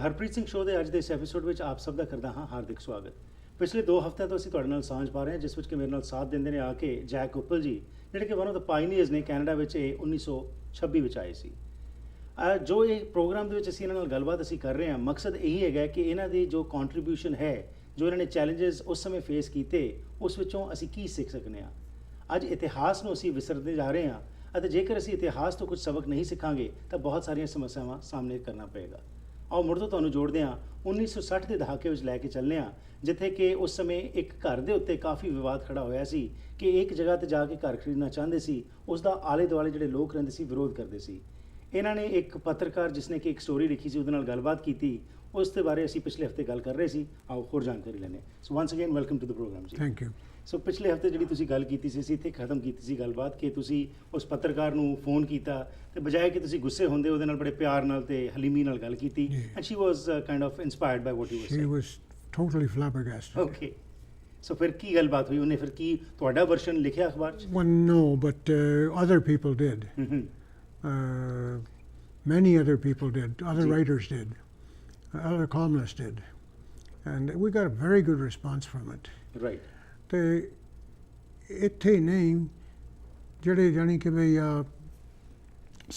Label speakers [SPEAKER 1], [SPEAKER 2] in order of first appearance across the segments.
[SPEAKER 1] Harpreet Singh show ਦੇ ਅੱਜ ਦੇ ਇਸ ਐਪੀਸੋਡ ਵਿੱਚ ਆਪ ਸਭ ਦਾ ਕਰਦਾ ਹਾਂ ਹਾਰਦਿਕ ਸਵਾਗਤ। ਪਿਛਲੇ 2 ਹਫ਼ਤਿਆਂ ਤੋਂ ਅਸੀਂ ਤੁਹਾਡੇ ਨਾਲ ਸਾਂਝ ਪਾ ਰਹੇ ਹਾਂ, ਜਿਸ ਵਿੱਚ ਕਿ ਮੇਰੇ ਨਾਲ ਸਾਥ ਦਿੰਦੇ ਨੇ ਆ ਕੇ ਜੈਕ ਉੱਪਲ ਜੀ, ਜਿਹੜੇ ਕਿ ਵਨ ਆਫ ਦ ਪਾਇਨੀਅਰਸ ਨੇ। ਕੈਨੇਡਾ ਵਿੱਚ ਇਹ 1926 ਵਿੱਚ ਆਏ ਸੀ। ਜੋ ਇਹ ਪ੍ਰੋਗਰਾਮ ਦੇ ਵਿੱਚ ਅਸੀਂ ਇਹਨਾਂ ਨਾਲ ਗੱਲਬਾਤ ਕਰ ਰਹੇ ਹਾਂ, ਮਕਸਦ ਇਹੀ ਹੈਗਾ ਕਿ ਇਹਨਾਂ ਦੀ ਜੋ ਕੰਟਰੀਬਿਊਸ਼ਨ ਹੈ, ਜੋ ਇਹਨਾਂ ਨੇ ਚੈਲੰਜਸ ਉਸ ਸਮੇਂ ਫੇਸ ਕੀਤੇ, ਉਸ ਵਿੱਚੋਂ ਅਸੀਂ ਕੀ ਸਿੱਖ ਸਕਦੇ ਹਾਂ। ਅੱਜ ਇਤਿਹਾਸ ਨੂੰ ਅਸੀਂ ਵਿਸਰਦੇ ਜਾ ਰਹੇ ਹਾਂ ਅਤੇ ਜੇਕਰ ਅਸੀਂ ਇਤਿਹਾਸ ਤੋਂ ਕੁਝ ਸਬਕ ਨਹੀਂ ਸਿੱਖਾਂਗੇ ਤਾਂ ਬਹੁਤ ਸਾਰੀਆਂ ਸਮੱਸਿਆਵਾਂ ਸਾਹਮਣੇ ਕਰਨਾ ਪਏਗਾ। ਆਓ ਮੁੜ ਤੋਂ ਤੁਹਾਨੂੰ ਜੋੜਦੇ ਹਾਂ 1960 ਦੇ ਦਹਾਕੇ ਵਿੱਚ ਲੈ ਕੇ ਚੱਲਦੇ ਹਾਂ, ਜਿੱਥੇ ਕਿ ਉਸ ਸਮੇਂ ਇੱਕ ਘਰ ਦੇ ਉੱਤੇ ਕਾਫੀ ਵਿਵਾਦ ਖੜਾ ਹੋਇਆ ਸੀ ਕਿ ਇੱਕ ਜਗ੍ਹਾ ਤੇ ਜਾ ਕੇ ਘਰ ਖਰੀਦਣਾ ਚਾਹੁੰਦੇ ਸੀ, ਉਸ ਦਾ ਆਲੇ ਦੁਆਲੇ ਜਿਹੜੇ ਲੋਕ ਰਹਿੰਦੇ ਸੀ ਵਿਰੋਧ ਕਰਦੇ ਸੀ। ਇਹਨਾਂ ਨੇ ਇੱਕ ਪੱਤਰਕਾਰ ਜਿਸਨੇ ਕਿ ਇੱਕ ਸਟੋਰੀ ਲਿਖੀ ਸੀ ਉਹਦੇ ਨਾਲ ਗੱਲਬਾਤ ਕੀਤੀ, ਉਸ ਦੇ ਬਾਰੇ ਅਸੀਂ ਪਿਛਲੇ ਹਫ਼ਤੇ ਗੱਲ ਕਰ ਰਹੇ ਸੀ। ਆਓ ਹੋਰ ਜਾਣਕਾਰੀ ਲੈਂਦੇ। So once again welcome to the programme ਜੀ।
[SPEAKER 2] Thank you.
[SPEAKER 1] ਸੋ ਪਿਛਲੇ ਹਫ਼ਤੇ ਜਿਹੜੀ ਤੁਸੀਂ ਗੱਲ ਕੀਤੀ ਸੀ, ਅਸੀਂ ਇੱਥੇ ਖਤਮ ਕੀਤੀ ਸੀ ਗੱਲਬਾਤ ਕਿ ਤੁਸੀਂ ਉਸ ਪੱਤਰਕਾਰ ਨੂੰ ਫੋਨ ਕੀਤਾ ਤੇ ਬਜਾਏ ਕਿ ਤੁਸੀਂ ਗੁੱਸੇ ਹੁੰਦੇ, ਉਹਦੇ ਨਾਲ ਬੜੇ ਪਿਆਰ ਨਾਲ ਤੇ ਹਲੀਮੀ ਨਾਲ ਗੱਲ ਕੀਤੀ। And she was kind of inspired by what you were
[SPEAKER 2] saying. She was totally flabbergasted।
[SPEAKER 1] Okay, so ਫਿਰ ਕੀ ਗੱਲਬਾਤ ਹੋਈ? ਉਹਨੇ ਫਿਰ ਕੀ ਤੁਹਾਡਾ ਵਰਸ਼ਨ ਲਿਖਿਆ ਅਖਬਾਰ 'ਚ?
[SPEAKER 2] Well, no, but other people did. Many other people did. Other writers did. Other columnists did. And we got a very good response from it.
[SPEAKER 1] Right.
[SPEAKER 2] ਤੇ ਇੱਥੇ ਨਹੀਂ ਜਿਹੜੇ ਜਾਣੀ ਕਿ ਵੀ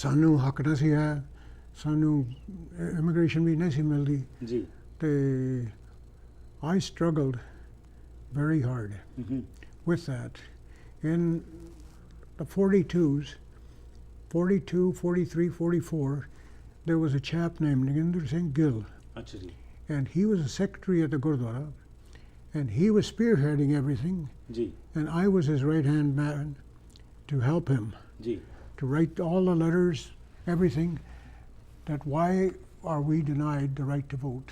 [SPEAKER 2] ਸਾਨੂੰ ਹੱਕ ਨਾ ਸੀ ਹੈ, ਸਾਨੂੰ ਇਮੀਗ੍ਰੇਸ਼ਨ ਵੀ ਨਹੀਂ ਸੀ ਮਿਲਦੀ
[SPEAKER 1] ਜੀ।
[SPEAKER 2] ਤੇ I struggled very hard with that. In the 42s, 42, 43, 44, there was a chap named Naginder Singh Gill.
[SPEAKER 1] ਅੱਛਾ ਜੀ।
[SPEAKER 2] And he was a secretary at the Gurdwara. And he was spearheading everything.
[SPEAKER 1] Ji.
[SPEAKER 2] And I was his right-hand man to help him.
[SPEAKER 1] Ji.
[SPEAKER 2] To write all the letters, everything, that why are we denied the right to vote.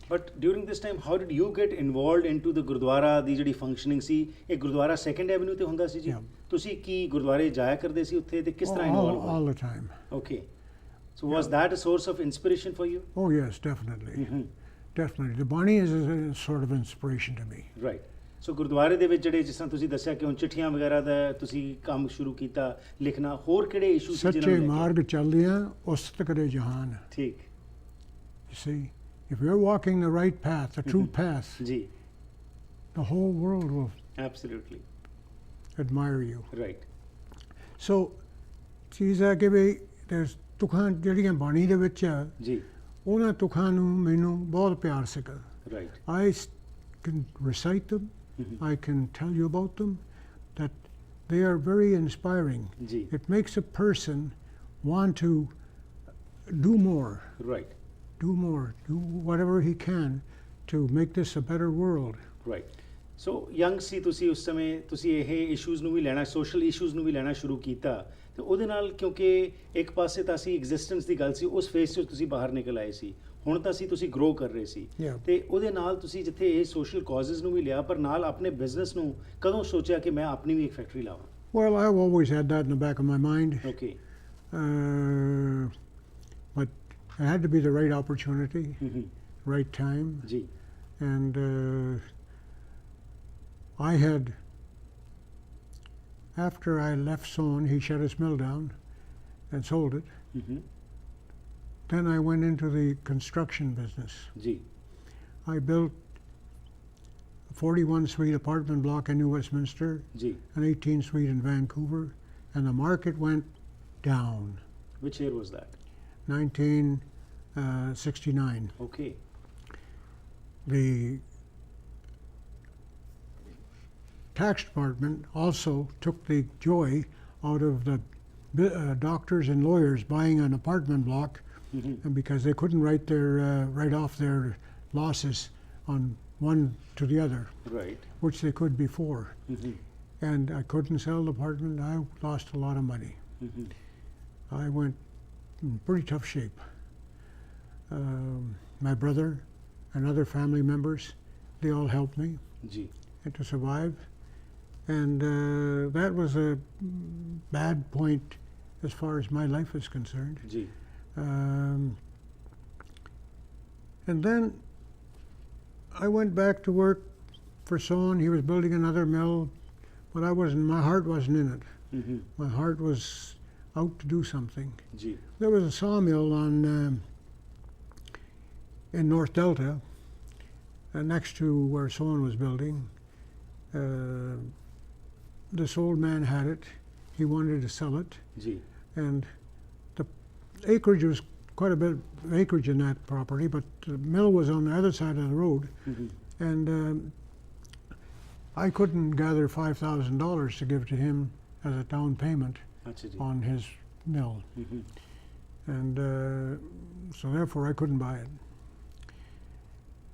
[SPEAKER 1] But during this time, how did you get involved into the Gurdwara ਦੀ ਜਿਹੜੀ functioning ਸੀ? ਇਹ Gurdwara 2nd avenue ਤੇ ਹੁੰਦਾ ਸੀ ਜੀ? ਤੁਸੀਂ ਕੀ ਗੁਰਦੁਆਰੇ ਜਾਇਆ ਕਰਦੇ ਸੀ ਉੱਥੇ ਤੇ ਕਿਸ ਤਰ੍ਹਾਂ ਇਨਵੋਲਵ ਹੋਏ?
[SPEAKER 2] All the time.
[SPEAKER 1] Okay. So was that a source of inspiration for you?
[SPEAKER 2] Oh yes, definitely. Definitely. The Bani is a sort of inspiration to me.
[SPEAKER 1] Right. So ਗੁਰਦੁਆਰੇ ਦੇ ਵਿੱਚ ਜਿਹੜੇ ਜਿਸ ਤਰ੍ਹਾਂ ਤੁਸੀਂ ਦੱਸਿਆ ਕਿ ਹੁਣ ਚਿੱਠੀਆਂ ਵਗੈਰਾ ਦਾ ਤੁਸੀਂ ਕੰਮ ਸ਼ੁਰੂ ਕੀਤਾ ਲਿਖਣਾ, ਹੋਰ ਕਿਹੜੇ ਇਸ਼ੂ ਸੀ ਜਿਹਨਾਂ ਨੂੰ?
[SPEAKER 2] ਸੱਚੇ ਮਾਰਗ ਚੱਲਦਿਆਂ ਉਸਤ ਕਰੇ ਜਹਾਨ।
[SPEAKER 1] ਠੀਕ।
[SPEAKER 2] You see, if you're walking the right path, the true path,
[SPEAKER 1] ਜੀ,
[SPEAKER 2] the whole world will
[SPEAKER 1] absolutely
[SPEAKER 2] admire you.
[SPEAKER 1] Right.
[SPEAKER 2] So ਚੀਜ਼ ਹੈ ਕਿ ਵੀ there's ਤੁਕਾਂ ਜਿਹੜੀਆਂ ਬਾਣੀ ਦੇ ਵਿੱਚ ਆ
[SPEAKER 1] ਜੀ,
[SPEAKER 2] ਉਹਨਾਂ ਤੁਕਾਂ ਨੂੰ ਮੈਨੂੰ ਬਹੁਤ ਪਿਆਰ ਸੀਗਾ।
[SPEAKER 1] Right.
[SPEAKER 2] I can recite them. I can tell you about them, that they are very inspiring.
[SPEAKER 1] ਜੀ।
[SPEAKER 2] It makes a person want to do more.
[SPEAKER 1] Right.
[SPEAKER 2] Do more. Do whatever he can to make this a better world.
[SPEAKER 1] Right. So young ਸੀ ਤੁਸੀਂ ਉਸ ਸਮੇਂ, ਤੁਸੀਂ ਇਹ issues ਨੂੰ ਵੀ ਲੈਣਾ, social issues ਨੂੰ ਵੀ ਲੈਣਾ ਸ਼ੁਰੂ ਕੀਤਾ ਤੇ ਉਹਦੇ ਨਾਲ, ਕਿਉਂਕਿ ਇੱਕ ਪਾਸੇ ਤਾਂ ਅਸੀਂ ਐਗਜ਼ਿਸਟੈਂਸ ਦੀ ਗੱਲ ਸੀ, ਉਸ ਫੇਸ 'ਚ ਤੁਸੀਂ ਬਾਹਰ ਨਿਕਲ ਆਏ ਸੀ, ਹੁਣ ਤਾਂ ਤੁਸੀਂ ਗਰੋ ਕਰ ਰਹੇ ਸੀ ਤੇ ਉਹਦੇ ਨਾਲ ਤੁਸੀਂ ਜਿੱਥੇ ਇਹ ਸੋਸ਼ਲ ਕਾਜ਼ਸ ਨੂੰ ਵੀ ਲਿਆ, ਪਰ ਨਾਲ ਆਪਣੇ ਬਿਜ਼ਨਸ ਨੂੰ ਕਦੋਂ ਸੋਚਿਆ ਕਿ ਮੈਂ ਆਪਣੀ ਵੀ ਇੱਕ ਫੈਕਟਰੀ ਲਾਵਾਂ?
[SPEAKER 2] Well, I've always had that in the back of my mind.
[SPEAKER 1] Okay.
[SPEAKER 2] But it had to be the right opportunity, right time.
[SPEAKER 1] ਜੀ।
[SPEAKER 2] And I had, after I left Son, he shut his mill down and sold it. Then I went into the construction business.
[SPEAKER 1] ਜੀ।
[SPEAKER 2] I built a 41-suite apartment block in New Westminster,
[SPEAKER 1] ਜੀ।
[SPEAKER 2] an 18-suite in Vancouver, and the market went down.
[SPEAKER 1] Which year was that?
[SPEAKER 2] 1969.
[SPEAKER 1] Okay.
[SPEAKER 2] The tax department also took the joy out of the doctors and lawyers buying an apartment block, and because they couldn't write off their losses on one to the other,
[SPEAKER 1] Right.
[SPEAKER 2] which they could before. And I couldn't sell the apartment. I lost a lot of money. I went in pretty tough shape. My brother and other family members, they all helped me
[SPEAKER 1] ਜੀ।
[SPEAKER 2] to survive. And that was a bad point as far as my life is concerned.
[SPEAKER 1] ਜੀ।
[SPEAKER 2] And then I went back to work for Son. He was building another mill, but my heart wasn't in it. My heart was out to do something.
[SPEAKER 1] ਜੀ।
[SPEAKER 2] There was a sawmill on in North Delta, next to where someone was building. This old man had it. He wanted to sell it,
[SPEAKER 1] ji
[SPEAKER 2] and the acreage was quite a bit of acreage in that property, but the mill was on the other side of the road, and I couldn't gather $5,000 to give to him as a down payment
[SPEAKER 1] अच्छा जी
[SPEAKER 2] on his mill, and so therefore I couldn't buy it.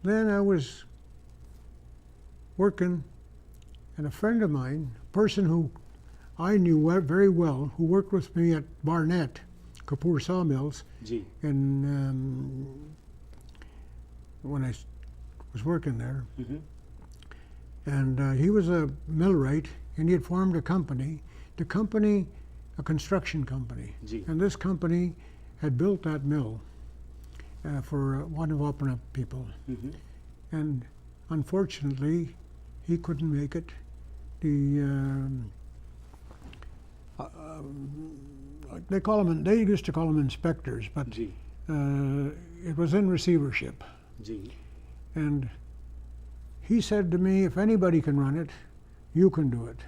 [SPEAKER 2] Then I was working, and a friend of mine, a person who I knew very well, who worked with me at Barnett, Kapoor Sawmills,
[SPEAKER 1] ji
[SPEAKER 2] in when I was working there, and he was a millwright, and he had formed a company. The company, a construction company,
[SPEAKER 1] ji
[SPEAKER 2] and this company had built that mill for one of Uppal people, and unfortunately, he couldn't make it. The they used to call them inspectors, but
[SPEAKER 1] ji
[SPEAKER 2] it was in receivership.
[SPEAKER 1] Ji
[SPEAKER 2] And he said to me, if anybody can run it, you can do it.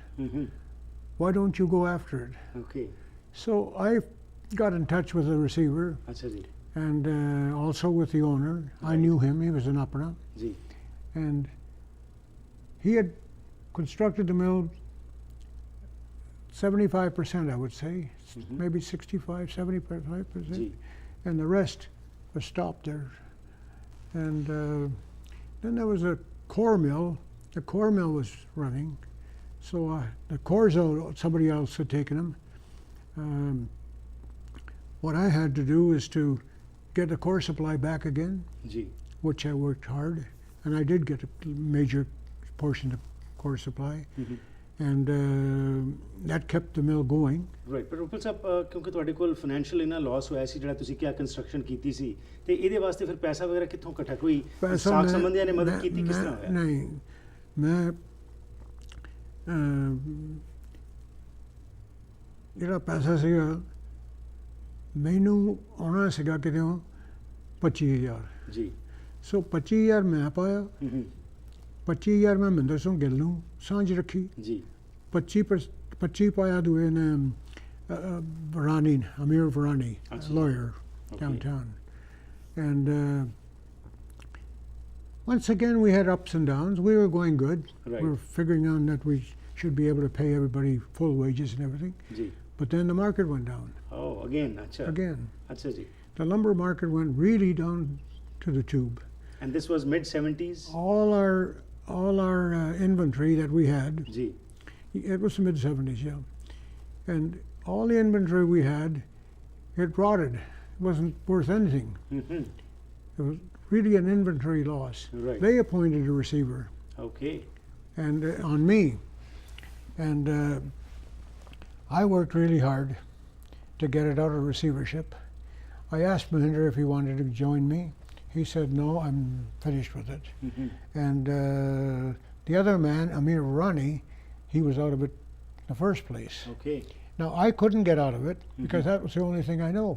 [SPEAKER 2] Why don't you go after it?
[SPEAKER 1] okay
[SPEAKER 2] So I got in touch with the receiver
[SPEAKER 1] अच्छा जी
[SPEAKER 2] and also with the owner. I
[SPEAKER 1] Right.
[SPEAKER 2] knew him, he was an Uppal,
[SPEAKER 1] ji
[SPEAKER 2] and he had constructed the mill 75%, I would say, maybe 65, 75%,
[SPEAKER 1] जी
[SPEAKER 2] and the rest was stopped there. And then there was a core mill. The core mill was running, so the cores somebody else had taken them. What I had to do is to get the core supply back again,
[SPEAKER 1] जी
[SPEAKER 2] which I worked hard, and I did get a major portion of core supply, and that kept the mill going.
[SPEAKER 1] Right ਪਰ ਉਪਲ ਸਾਹਿਬ ਕਿਉਂਕਿ ਤੁਹਾਡੇ ਕੋਲ financial ਇਨਾ Las ਹੋਇਆ ਸੀ ਜਿਹੜਾ ਤੁਸੀਂ ਕਿਹਾ ਕੰਸਟਰਕਸ਼ਨ ਕੀਤੀ ਸੀ ਤੇ ਇਹਦੇ ਵਾਸਤੇ ਫਿਰ ਪੈਸਾ ਵਗੈਰਾ ਕਿੱਥੋਂ ਇਕੱਠਾ ਕੋਈ ਸਾਖ ਸੰਬੰਧੀਆਂ ਨੇ ਮਦਦ ਕੀਤੀ ਕਿਸ ਤਰ੍ਹਾਂ ਹੋਇਆ
[SPEAKER 2] ਨਹੀਂ, ਮੈਂ ਜਿਹੜਾ ਪੈਸਾ ਸੀਗਾ ਮੈਨੂੰ ਆਉਣਾ ਸੀਗਾ ਕਿਤੇ 25,000,
[SPEAKER 1] ਜੀ
[SPEAKER 2] ਸੋ 25,000 ਮੈਂ ਪਾਇਆ, 25,000 ਮੈਂ ਮਹਿੰਦਰ ਸਿੰਘ ਗਿੱਲ ਨੂੰ ਸਾਂਝ ਰੱਖੀ,
[SPEAKER 1] ਜੀ
[SPEAKER 2] 25 ਪਾਇਆ ਦੂਏ ਨੇ Varani, Amir Varani, a
[SPEAKER 1] Achha.
[SPEAKER 2] lawyer
[SPEAKER 1] Okay.
[SPEAKER 2] downtown. And once again we had ups and downs. We were going good.
[SPEAKER 1] Right.
[SPEAKER 2] We were figuring out that we should be able to pay everybody full wages and everything.
[SPEAKER 1] Ji
[SPEAKER 2] But then the market went down
[SPEAKER 1] oh again अच्छा
[SPEAKER 2] again.
[SPEAKER 1] अच्छा जी
[SPEAKER 2] The lumber market went really down to the tube.
[SPEAKER 1] and this was mid 70s
[SPEAKER 2] All our inventory that we had,
[SPEAKER 1] ji
[SPEAKER 2] it was the mid 70s, yeah, and all the inventory we had, it rotted. It wasn't worth anything. It was really an inventory loss.
[SPEAKER 1] Right.
[SPEAKER 2] They appointed a receiver
[SPEAKER 1] okay
[SPEAKER 2] and on me, and I worked really hard to get it out of receivership. I asked Mahinder if he wanted to join me. He said, no, I'm finished with it. And the other man, Amir Varani, he was out of it in the first place.
[SPEAKER 1] okay
[SPEAKER 2] Now, I couldn't get out of it because that was the only thing I know.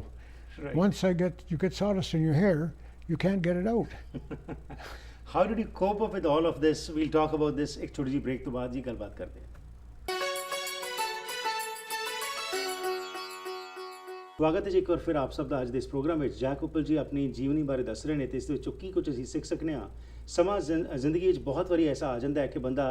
[SPEAKER 1] right
[SPEAKER 2] Once you get sawdust in your hair, you can't get it out.
[SPEAKER 1] how did you cope up with all of this we'll talk about this एक छोटी सी break तो बाद जी गलबात करते हैं ਸਵਾਗਤ ਹੈ ਜੀ ਇੱਕ ਵਾਰ ਫਿਰ ਆਪ ਸਭ ਦਾ ਅੱਜ ਦੇ ਇਸ ਪ੍ਰੋਗਰਾਮ ਵਿੱਚ ਜੈਕ ਉਪਲ ਜੀ ਆਪਣੀ ਜੀਵਨੀ ਬਾਰੇ ਦੱਸ ਰਹੇ ਨੇ ਤੇ ਇਸ ਦੇ ਵਿੱਚੋਂ ਕੀ ਕੁਝ ਅਸੀਂ ਸਿੱਖ ਸਕਨੇ ਆ ਸਮਾਂ ਜ਼ਿੰਦਗੀ ਵਿੱਚ ਬਹੁਤ ਵਾਰੀ ਐਸਾ ਆ ਜਾਂਦਾ ਹੈ ਕਿ ਬੰਦਾ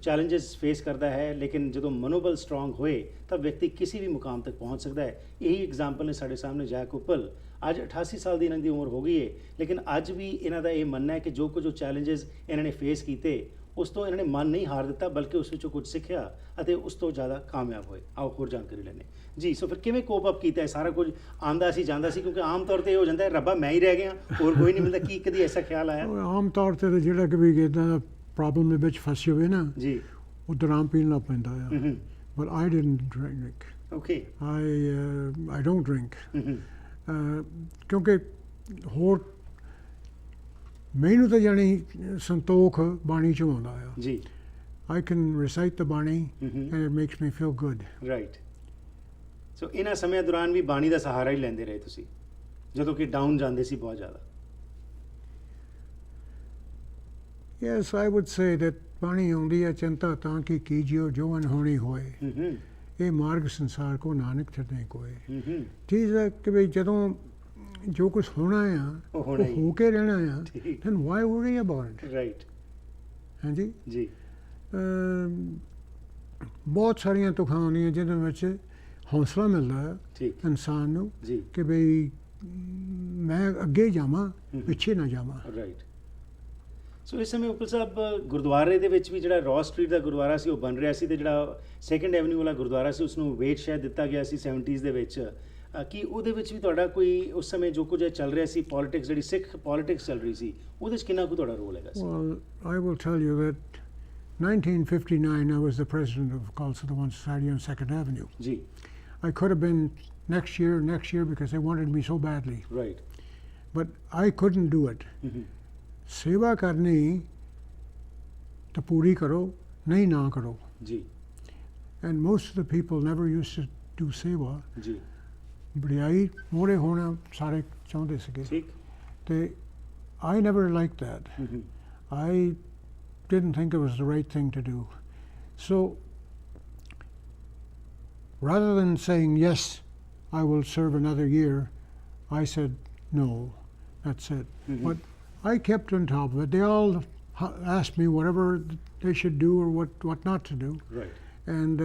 [SPEAKER 1] ਚੈਲੰਜਸ ਫੇਸ ਕਰਦਾ ਹੈ ਲੇਕਿਨ ਜਦੋਂ ਮਨੋਬਲ ਸਟਰੋਂਗ ਹੋਏ ਤਾਂ ਵਿਅਕਤੀ ਕਿਸੇ ਵੀ ਮੁਕਾਮ ਤੱਕ ਪਹੁੰਚ ਸਕਦਾ ਹੈ ਇਹੀ ਐਗਜ਼ਾਮਪਲ ਨੇ ਸਾਡੇ ਸਾਹਮਣੇ ਜੈਕ ਉਪਲ ਅੱਜ 88 ਸਾਲ ਦੀ ਇਹਨਾਂ ਦੀ ਉਮਰ ਹੋ ਗਈ ਹੈ ਲੇਕਿਨ ਅੱਜ ਵੀ ਇਹਨਾਂ ਦਾ ਇਹ ਮੰਨਣਾ ਹੈ ਕਿ ਜੋ ਕੁਝ ਚੈਲੰਜਸ ਇਹਨਾਂ ਨੇ ਫੇਸ ਕੀਤੇ ਉਸ ਤੋਂ ਇਹਨਾਂ ਨੇ ਮਨ ਨਹੀਂ ਹਾਰ ਦਿੱਤਾ ਬਲਕਿ ਉਸ ਵਿੱਚੋਂ ਕੁਝ ਸਿੱਖਿਆ ਅਤੇ ਉਸ ਤੋਂ ਜ਼ਿਆਦਾ ਕਾਮਯਾਬ ਹੋਏ ਆਓ ਹੋਰ ਜਾਣਕਾਰੀ ਲੈਣੇ ਜੀ ਸੋ ਫਿਰ ਕਿਵੇਂ ਕੋਪ ਅਪ ਕੀਤਾ ਹੈ ਸਾਰਾ ਕੁਝ ਆਂਦਾ ਸੀ ਜਾਂਦਾ ਸੀ ਕਿਉਂਕਿ ਆਮ ਤੌਰ ਤੇ ਇਹ ਹੋ ਜਾਂਦਾ ਹੈ ਰੱਬਾ ਮੈਂ ਹੀ ਰਹਿ ਗਿਆ ਹੋਰ ਕੋਈ ਨਹੀਂ ਮਿਲਦਾ ਕੀ ਕਦੀ ਐਸਾ ਖਿਆਲ ਆਇਆ
[SPEAKER 2] ਆਮ ਤੌਰ ਤੇ ਜਿਹੜਾ ਕਿ ਵੀ ਇੱਦਾਂ ਦਾ ਪ੍ਰੋਬਲਮ ਦੇ ਵਿੱਚ ਫਸ ਜਾਵੇ ਨਾ
[SPEAKER 1] ਜੀ
[SPEAKER 2] ਉਹ ਦਰਾਮ ਪੀਣ ਲੱਗ ਪੈਂਦਾ ਆ but I didn't drink.
[SPEAKER 1] okay
[SPEAKER 2] I don't drink. ਕਿਉਂਕਿ ਹੋਰ ਮੈਨੂੰ ਤਾਂ ਜਾਣੀ ਸੰਤੋਖ ਬਾਣੀ ਚੋਂ ਆਉਂਦਾ ਆ
[SPEAKER 1] ਜੀ
[SPEAKER 2] I can recite the Bani and it makes me feel good.
[SPEAKER 1] Right so ਇਹਨਾਂ ਸਮਿਆਂ ਦੌਰਾਨ ਵੀ ਬਾਣੀ ਦਾ ਸਹਾਰਾ ਹੀ ਲੈਂਦੇ ਰਹੇ ਤੁਸੀਂ ਜਦੋਂ ਕਿ ਡਾਊਨ ਜਾਂਦੇ ਸੀ ਬਹੁਤ ਜ਼ਿਆਦਾ
[SPEAKER 2] Yes, I would say that ਪਾਣੀ ਆਉਂਦੀ ਹੈ ਚਿੰਤਾ ਤਾਂ ਕਿ ਕੀਜਿਓ ਜੋ ਅਨਹੋਣੀ ਹੋਏ ਇਹ ਮਾਰਗ ਸੰਸਾਰ ਕੋ ਨਾਨਕ ਛੱਡੇ ਕੋਏ ਚੀਜ਼ ਹੈ ਕਿ ਵੀ ਜਦੋਂ ਜੋ ਕੁਝ ਹੋਣਾ ਆ ਉਹ ਹੋ ਕੇ ਰਹਿਣਾ ਆ then why worry about it?
[SPEAKER 1] Right
[SPEAKER 2] ਹਾਂਜੀ
[SPEAKER 1] ਜੀ
[SPEAKER 2] ਬਹੁਤ ਸਾਰੀਆਂ ਤੁਖਾਂ ਆਉਂਦੀਆਂ ਜਿਹਦੇ ਵਿੱਚ ਹੌਸਲਾ ਮਿਲਦਾ ਹੈ
[SPEAKER 1] ਠੀਕ
[SPEAKER 2] ਇਨਸਾਨ ਨੂੰ
[SPEAKER 1] ਜੀ
[SPEAKER 2] ਕਿ ਬਈ ਮੈਂ ਅੱਗੇ ਜਾਵਾਂ ਪਿੱਛੇ ਨਾ ਜਾਵਾਂ
[SPEAKER 1] ਰਾਈਟ ਸੋ ਇਸ ਸਮੇਂ ਉਪਲ ਸਾਹਿਬ ਗੁਰਦੁਆਰੇ ਦੇ ਵਿੱਚ ਵੀ ਜਿਹੜਾ ਰॉ ਸਟਰੀਟ ਦਾ ਗੁਰਦੁਆਰਾ ਸੀ ਉਹ ਬਣ ਰਿਹਾ ਸੀ ਤੇ ਜਿਹੜਾ ਸੈਕੰਡ ਐਵਨਿਊ ਵਾਲਾ ਗੁਰਦੁਆਰਾ ਸੀ ਉਸ ਨੂੰ ਵੇਟ ਸ਼ਾਇਦ ਦਿੱਤਾ ਗਿਆ ਸੀ 70s ਦੇ ਵਿੱਚ ਕਿ ਉਹਦੇ ਵਿੱਚ ਵੀ ਤੁਹਾਡਾ ਕੋਈ ਉਸ ਸਮੇਂ ਜੋ ਕੁਝ ਚੱਲ ਰਿਹਾ ਸੀ ਪੋਲਿਟਿਕਸ ਜਿਹੜੀ ਸਿੱਖ ਪੋਲਿਟਿਕਸ ਚੱਲ ਰਹੀ ਸੀ ਉਹਦੇ ਵਿੱਚ ਕਿੰਨਾ ਕੁ ਤੁਹਾਡਾ ਰੋਲ ਹੈਗਾ ਸੀ
[SPEAKER 2] Well, I will tell you that 1959 I was the president of Khalsa One Society on 2nd Avenue.
[SPEAKER 1] ਜੀ
[SPEAKER 2] I could have been next year because they wanted me so badly.
[SPEAKER 1] Right
[SPEAKER 2] But I couldn't do it. सेवा करनी तो पूरी करो नहीं ना करो
[SPEAKER 1] जी
[SPEAKER 2] and most of the people never used to do सेवा
[SPEAKER 1] जी
[SPEAKER 2] बड़ाई मोड़े होना सारे चाहते सके
[SPEAKER 1] ठीक
[SPEAKER 2] ते I never liked that. I didn't think it was the right thing to do. So rather than saying yes I will serve another year, I said no, that's it. But I kept on top of it. They all asked me whatever they should do or what not to do.
[SPEAKER 1] right
[SPEAKER 2] And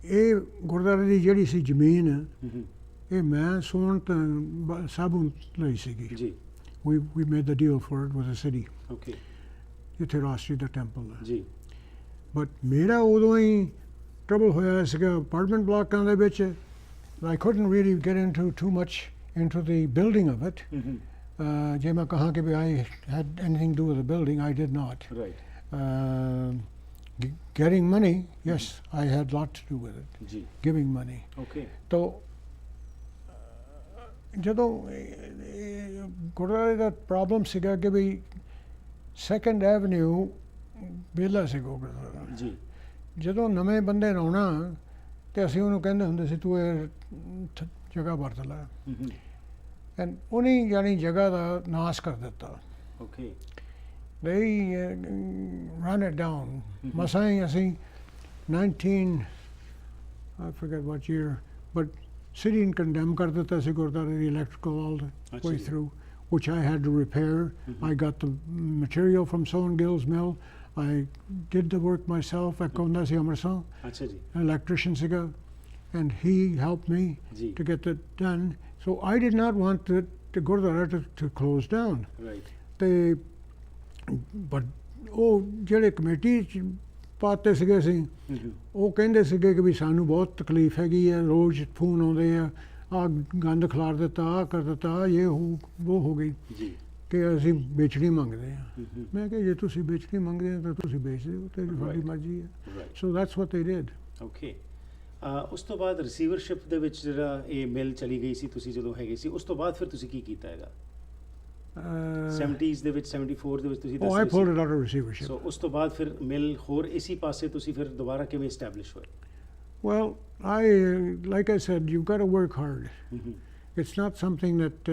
[SPEAKER 2] ਇਹ ਗੁਰਦੁਆਰੇ ਦੀ ਜਿਹੜੀ ਸੀ ਜ਼ਮੀਨ ਇਹ ਮੈਂ ਸੋਹਣ ਤਾਂ ਸਾਬੂ ਲਈ ਸੀਗੀ
[SPEAKER 1] ਜੀ
[SPEAKER 2] we made the deal for it with the city.
[SPEAKER 1] Okay
[SPEAKER 2] ਜਿੱਥੇ ਰਾਸ਼ਟਰੀ ਦਾ ਟੈਂਪਲ ਹੈ
[SPEAKER 1] ਜੀ
[SPEAKER 2] ਬਟ ਮੇਰਾ ਉਦੋਂ ਹੀ ਟਰਬਲ ਹੋਇਆ ਸੀਗਾ ਅਪਾਰਟਮੈਂਟ ਬਲਾਕਾਂ ਦੇ ਵਿੱਚ I couldn't really get too much into the building of it. ਜੇ ਮੈਂ ਕਹਾਂ ਕਿ I had anything to do with the building, I did not.
[SPEAKER 1] right
[SPEAKER 2] Getting money, yes, I had a lot to do with it.
[SPEAKER 1] ਜੀ
[SPEAKER 2] Giving money.
[SPEAKER 1] Okay
[SPEAKER 2] ਤੋ ਜਦੋਂ ਗੁਰਦੁਆਰੇ ਦਾ problem ਸੀਗਾ ਕਿ ਵੀ ਸੈਕੰਡ ਐਵਨਿਊ ਵਿਹਲਾ ਸੀਗਾ ਗੁਰਦੁਆਰਾ
[SPEAKER 1] ਜੀ
[SPEAKER 2] ਜਦੋਂ ਨਵੇਂ ਬੰਦੇ ਨੇ ਆਉਣਾ ਤੇ ਅਸੀਂ ਉਹਨੂੰ ਕਹਿੰਦੇ ਹੁੰਦੇ ਸੀ ਤੂੰ ਇਹ ਜਗ੍ਹਾ ਵਰਤ ਲੈ ਐਂਡ ਉਹਨੇ ਯਾਨੀ ਜਗ੍ਹਾ ਦਾ ਨਾਸ਼ ਕਰ ਦਿੱਤਾ
[SPEAKER 1] okay
[SPEAKER 2] they run it down. ਮਸਾਂ ਹੀ ਅਸੀਂ I forget what year, but city ਨੇ condemn ਕਰ ਦਿੱਤਾ ਸੀ ਗੁਰਦੁਆਰੇ ਦੀ electrical all the way through, which I had to repair. I got the material from Sohan Gill's mill. I did the work myself. I ਕੋਂਦਾ ਸੀ ਅੰਮ੍ਰਿਤਸਰ
[SPEAKER 1] ਅੱਛਾ ਜੀ
[SPEAKER 2] electrician ਸੀਗਾ and he helped me
[SPEAKER 1] ਜੀ
[SPEAKER 2] to get that done. So I did not want the Gurdwara to close down.
[SPEAKER 1] right
[SPEAKER 2] ਤੇ but ਉਹ ਜਿਹੜੇ committee 'ਚ ਪਾਤੇ ਸੀਗੇ ਅਸੀਂ ਉਹ ਕਹਿੰਦੇ ਸੀਗੇ ਕਿ ਵੀ ਸਾਨੂੰ ਬਹੁਤ ਤਕਲੀਫ ਹੈਗੀ ਹੈ ਰੋਜ਼ ਫੋਨ ਆਉਂਦੇ ਆ ਆਹ ਗੰਦ ਖਿਲਾਰ ਦਿੱਤਾ ਆਹ ਕਰ ਦਿੱਤਾ ਇਹ ਉਹ ਹੋ ਗਈ
[SPEAKER 1] ਜੀ
[SPEAKER 2] ਕਿ ਅਸੀਂ ਵੇਚਣੀ ਮੰਗਦੇ ਆ ਮੈਂ ਕਿਹਾ ਜੇ ਤੁਸੀਂ ਵੇਚਣੀ ਮੰਗਦੇ ਆ ਤਾਂ ਤੁਸੀਂ ਵੇਚ ਦਿਓ ਤੇ ਤੁਹਾਡੀ ਮਰਜ਼ੀ ਹੈ ਸੋ ਦੈਟਸ ਵਾਟ ਦੇ ਡਿਡ
[SPEAKER 1] ਓਕੇ ਉਸ ਤੋਂ ਬਾਅਦ ਰਿਸੀਵਰਸ਼ਿਪ ਦੇ ਵਿੱਚ ਜਿਹੜਾ ਇਹ ਮਿਲ ਚਲੀ ਗਈ ਸੀ ਤੁਸੀਂ ਜਦੋਂ ਹੈਗੇ ਸੀ ਉਸ ਤੋਂ ਬਾਅਦ ਫਿਰ ਤੁਸੀਂ ਕੀ ਕੀਤਾ ਹੈਗਾ 70s ਦੇ ਵਿੱਚ 74 ਦੇ ਵਿੱਚ ਤੁਸੀਂ
[SPEAKER 2] Oh, I pulled it out of receivership.
[SPEAKER 1] ਸੋ ਉਸ ਤੋਂ ਬਾਅਦ ਫਿਰ ਮਿਲ ਹੋਰ ਇਸੀ ਪਾਸੇ ਤੁਸੀਂ ਫਿਰ ਦੁਬਾਰਾ ਕਿਵੇਂ ਐਸਟੈਬਲਿਸ਼ ਹੋਏ
[SPEAKER 2] Well, like I said, you've got to work hard. It's not something that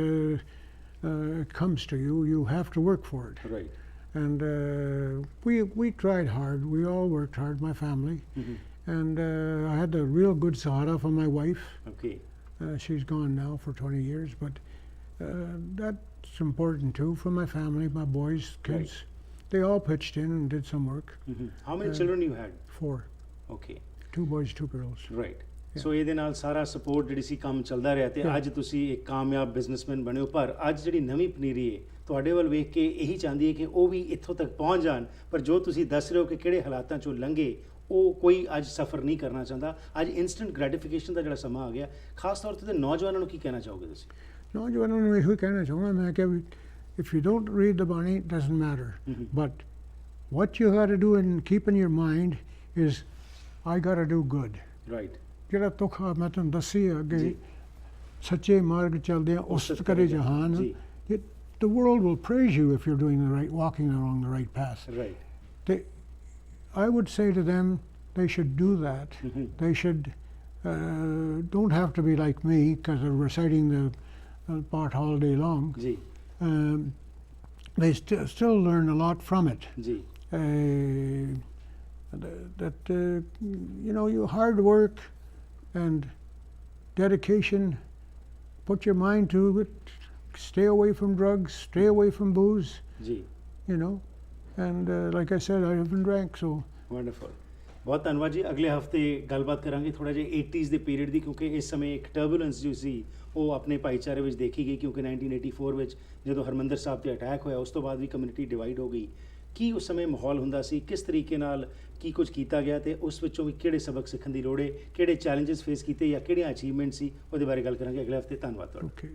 [SPEAKER 2] comes to you. You have to work for it.
[SPEAKER 1] right
[SPEAKER 2] And we tried hard. We all worked hard, my family. And I had a real good sahara from my wife.
[SPEAKER 1] okay
[SPEAKER 2] She's gone now for 20 years, but that's important too for my family, my boys, kids. They all pitched in and did some work.
[SPEAKER 1] how many children you had
[SPEAKER 2] 4.
[SPEAKER 1] okay
[SPEAKER 2] 2 boys, 2 girls.
[SPEAKER 1] Right so ਇਹਦੇ ਨਾਲ ਸਾਰਾ support ਜਿਹੜੀ ਸੀ ਕੰਮ ਚੱਲਦਾ ਰਿਹਾ ਤੇ ਅੱਜ ਤੁਸੀਂ ਇੱਕ ਕਾਮਯਾਬ ਬਿਜ਼ਨਸਮੈਨ ਬਣੇ ਹੋ ਪਰ ਅੱਜ ਜਿਹੜੀ ਨਵੀਂ ਪਨੀਰੀ ਹੈ ਤੁਹਾਡੇ ਵੱਲ ਵੇਖ ਕੇ ਇਹੀ ਚਾਹੁੰਦੀ ਹੈ ਕਿ ਉਹ ਵੀ ਇੱਥੋਂ ਤੱਕ ਪਹੁੰਚ ਜਾਣ ਪਰ ਜੋ ਤੁਸੀਂ ਦੱਸ ਰਹੇ ਹੋ ਕਿ ਕਿਹੜੇ ਹਾਲਾਤਾਂ ਚੋਂ ਲੰਘੇ ਉਹ ਕੋਈ ਅੱਜ ਸਫ਼ਰ ਨਹੀਂ ਕਰਨਾ ਚਾਹੁੰਦਾ ਅੱਜ ਇਨਸਟੈਂਟ ਗ੍ਰੈਟੀਫਿਕੇਸ਼ਨ ਦਾ ਜਿਹੜਾ ਸਮਾਂ ਆ ਗਿਆ ਖਾਸ ਤੌਰ ਤੇ ਨੌਜਵਾਨਾਂ ਨੂੰ ਕੀ ਕਹਿਣਾ ਚਾਹੋਗੇ ਤੁਸੀਂ
[SPEAKER 2] ਨੌਜਵਾਨਾਂ ਨੂੰ ਇਹੋ ਕਹਿਣਾ ਚਾਹੁੰਦਾ ਮੈਂ ਕਿ if you don't read the Bani, it doesn't matter. But what you got to do and keep in your mind is I got to do good.
[SPEAKER 1] right
[SPEAKER 2] ਜਿਹੜਾ ਤੁਖ ਮੈਂ ਤੁਹਾਨੂੰ ਦੱਸੀ ਅੱਗੇ ਸੱਚੇ ਮਾਰਗ ਚੱਲਦੇ ਆ ਉਸ ਕਰੇ ਜਹਾਨ the world will praise you if you're doing the right, walking along the right path.
[SPEAKER 1] right
[SPEAKER 2] I would say to them they should do that. They should don't have to be like me because they're reciting the part all day long.
[SPEAKER 1] ਜੀ
[SPEAKER 2] they still learn a lot from it.
[SPEAKER 1] ਜੀ
[SPEAKER 2] That you know, you hard work and dedication, put your mind to it, stay away from drugs, stay away from booze,
[SPEAKER 1] ਜੀ
[SPEAKER 2] you know, and like I said, I haven't drank, so
[SPEAKER 1] wonderful. ਬਹੁਤ ਧੰਨਵਾਦ ਜੀ। ਅਗਲੇ ਹਫਤੇ ਗੱਲਬਾਤ ਕਰਾਂਗੇ ਥੋੜਾ ਜਿਹਾ 80s ਦੇ ਪੀਰੀਅਡ ਦੀ, ਕਿਉਂਕਿ ਇਸ ਸਮੇਂ ਇੱਕ ਟਰਬੂਲੈਂਸ ਜੋ ਸੀ ਉਹ ਆਪਣੇ ਭਾਈਚਾਰੇ ਵਿੱਚ ਦੇਖੀ ਗਈ, ਕਿਉਂਕਿ 1984 ਵਿੱਚ ਜਦੋਂ ਹਰਮੰਦਰ ਸਾਹਿਬ ਤੇ ਅਟੈਕ ਹੋਇਆ ਉਸ ਤੋਂ ਬਾਅਦ ਵੀ ਕਮਿਊਨਿਟੀ ਡਿਵਾਈਡ ਹੋ ਗਈ। ਕੀ ਉਸ ਸਮੇਂ ਮਾਹੌਲ ਹੁੰਦਾ ਸੀ, ਕਿਸ ਤਰੀਕੇ ਨਾਲ ਕੀ ਕੁਝ ਕੀਤਾ ਗਿਆ ਤੇ ਉਸ ਵਿੱਚੋਂ ਵੀ ਕਿਹੜੇ ਸਬਕ ਸਿੱਖਣ ਦੀ ਲੋੜ ਹੈ, ਕਿਹੜੇ ਚੈਲੰਜਸ ਫੇਸ ਕੀਤੇ ਜਾਂ ਕਿਹੜੀਆਂ ਅਚੀਵਮੈਂਟ ਸੀ, ਉਹਦੇ ਬਾਰੇ ਗੱਲ ਕਰਾਂਗੇ ਅਗਲੇ ਹਫਤੇ। ਧੰਨਵਾਦ ਤੁਹਾਡਾ।
[SPEAKER 2] okay.